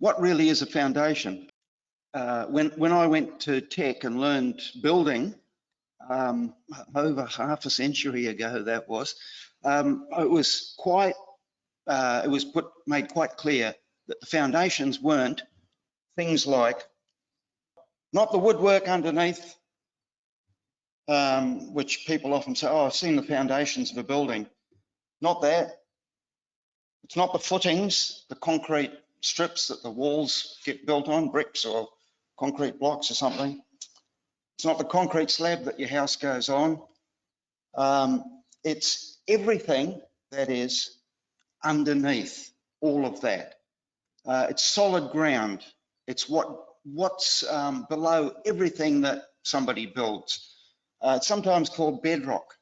what really is a foundation? When I went to tech and learned building, over half a century ago that was, it was made quite clear that the foundations weren't things like, not the woodwork underneath, which people often say, oh, I've seen the foundations of a building. Not that. It's not the footings, the concrete strips that the walls get built on, bricks or concrete blocks or something. It's not the concrete slab that your house goes on. It's everything that is underneath all of that. It's solid ground. It's what's below everything that somebody builds. It's sometimes called bedrock.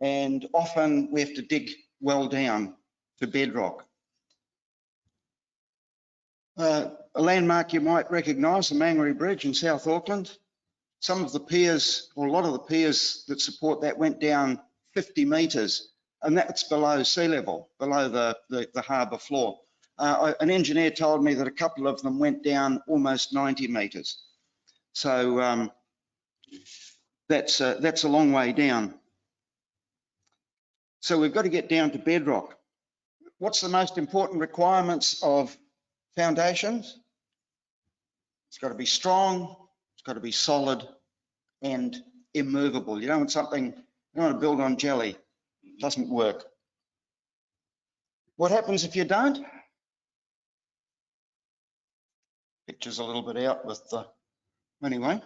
And often we have to dig well down to bedrock. A landmark you might recognise, the Mangere Bridge in South Auckland. Some of the piers, or a lot of the piers that support that, went down 50 metres, and that's below sea level, below the harbour floor. An engineer told me that a couple of them went down almost 90 metres. So that's a long way down. So we've got to get down to bedrock. What's the most important requirements of foundations? It's got to be strong, it's got to be solid and immovable. You don't want something, you don't want to build on jelly. It doesn't work. What happens if you don't? Picture's a little bit out with the, anyway.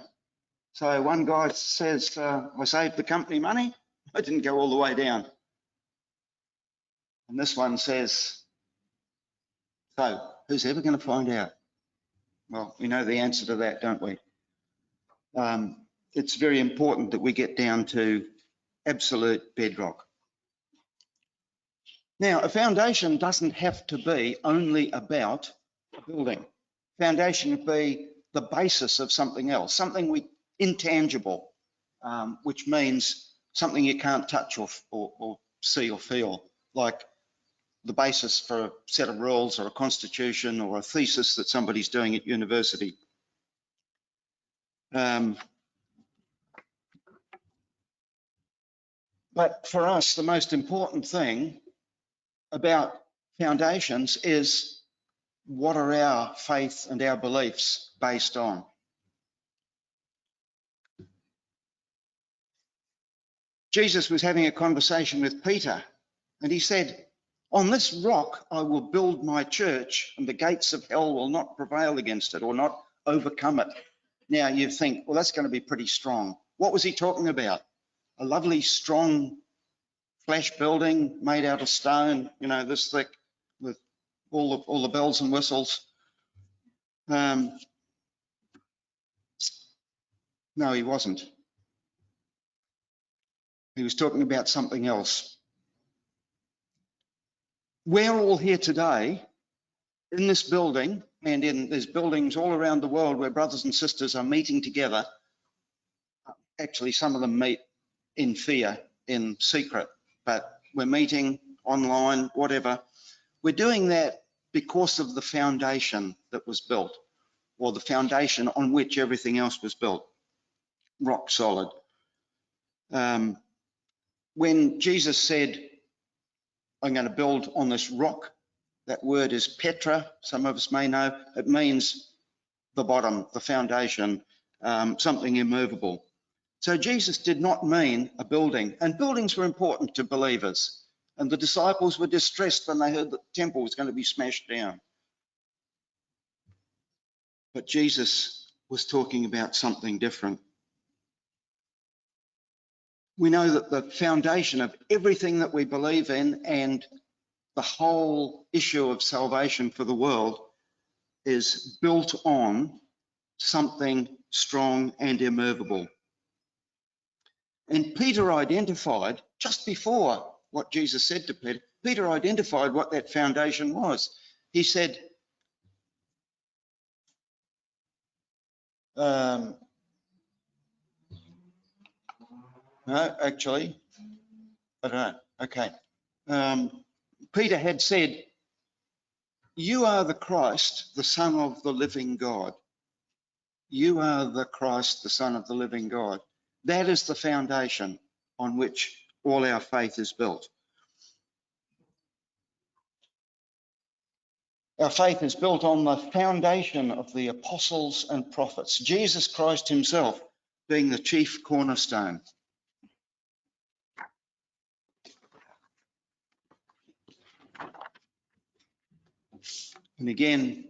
So one guy says, I saved the company money, I didn't go all the way down. And this one says, so who's ever going to find out? Well, we know the answer to that, don't we? It's very important that we get down to absolute bedrock. Now, a foundation doesn't have to be only about a building. Foundation would be the basis of something else, something intangible, which means something you can't touch or see or feel, like the basis for a set of rules or a constitution or a thesis that somebody's doing at university. But for us, the most important thing about foundations is, what are our faith and our beliefs based on? Jesus was having a conversation with Peter, and he said, on this rock I will build my church, and the gates of hell will not prevail against it or not overcome it. Now you think, well, that's going to be pretty strong. What was he talking about? A lovely, strong, flash building made out of stone, you know, this thick, with all the bells and whistles. No, he wasn't. He was talking about something else. We're all here today in this building, and there's buildings all around the world where brothers and sisters are meeting together. Actually, some of them meet in fear, in secret, but we're meeting online, whatever. We're doing that because of the foundation that was built, or the foundation on which everything else was built, rock solid. When Jesus said, I'm going to build on this rock, that word is Petra, some of us may know. It means the bottom, the foundation, something immovable. So Jesus did not mean a building, and buildings were important to believers. And the disciples were distressed when they heard that the temple was going to be smashed down. But Jesus was talking about something different. We know that the foundation of everything that we believe in and the whole issue of salvation for the world is built on something strong and immovable. And Peter identified, just before what Jesus said to Peter, Peter identified what that foundation was. He said, no, actually, I don't know, okay. Peter had said, You are the Christ, the Son of the living God. You are the Christ, the Son of the living God. That is the foundation on which all our faith is built. Our faith is built on the foundation of the apostles and prophets, Jesus Christ himself being the chief cornerstone. And again,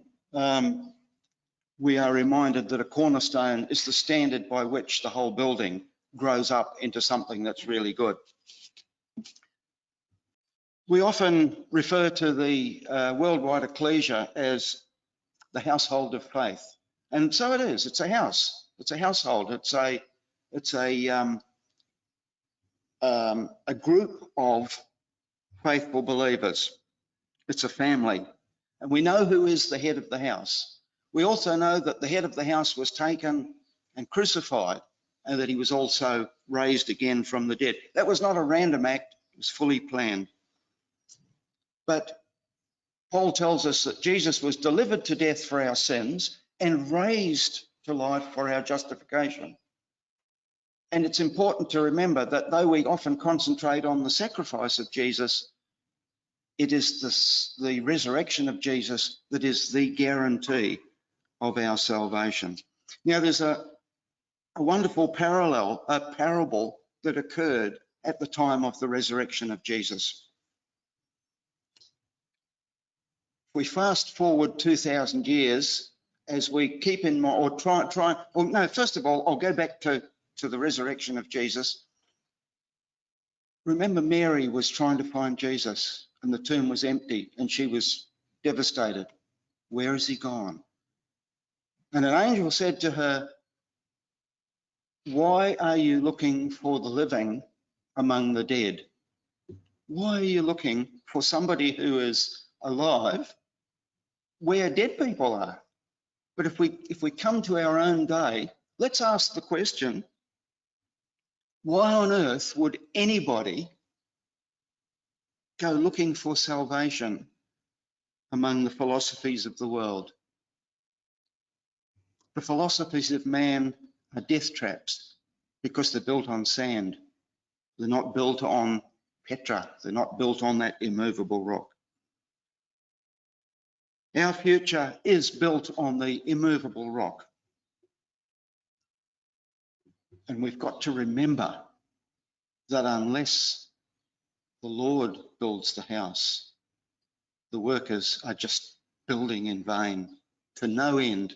we are reminded that a cornerstone is the standard by which the whole building grows up into something that's really good. We often refer to the worldwide ecclesia as the household of faith, and so it is. It's a house. It's a household. It's a group of faithful believers. It's a family, and we know who is the head of the house. We also know that the head of the house was taken and crucified, and that he was also raised again from the dead. That was not a random act. It was fully planned. But Paul tells us that Jesus was delivered to death for our sins and raised to life for our justification. And it's important to remember that though we often concentrate on the sacrifice of Jesus, it is the resurrection of Jesus that is the guarantee of our salvation. Now, there's a wonderful parable that occurred at the time of the resurrection of Jesus. If we fast forward 2,000 years, as we keep in mind, first of all, I'll go back to the resurrection of Jesus. Remember, Mary was trying to find Jesus and the tomb was empty and she was devastated. Where has he gone? And an angel said to her, why are you looking for the living among the dead? Why are you looking for somebody who is alive where dead people are? But if we come to our own day, let's ask the question, why on earth would anybody go looking for salvation among the philosophies of the world? The philosophies of man are death traps because they're built on sand. They're not built on Petra. They're not built on that immovable rock. Our future is built on the immovable rock. And we've got to remember that unless the Lord builds the house, the workers are just building in vain to no end.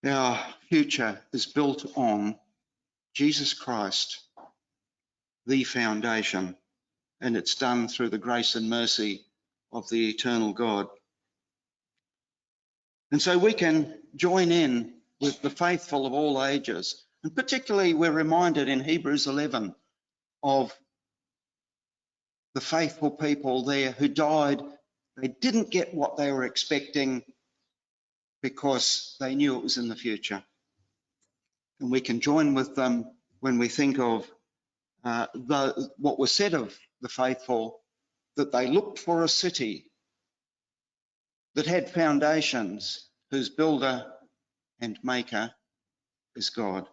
Our future is built on Jesus Christ, the foundation, and it's done through the grace and mercy of the eternal God. And so we can join in with the faithful of all ages, and particularly we're reminded in Hebrews 11 of the faithful people there who died. They didn't get what they were expecting because they knew it was in the future. And we can join with them when we think of what was said of the faithful, that they looked for a city that had foundations, whose builder and maker is God.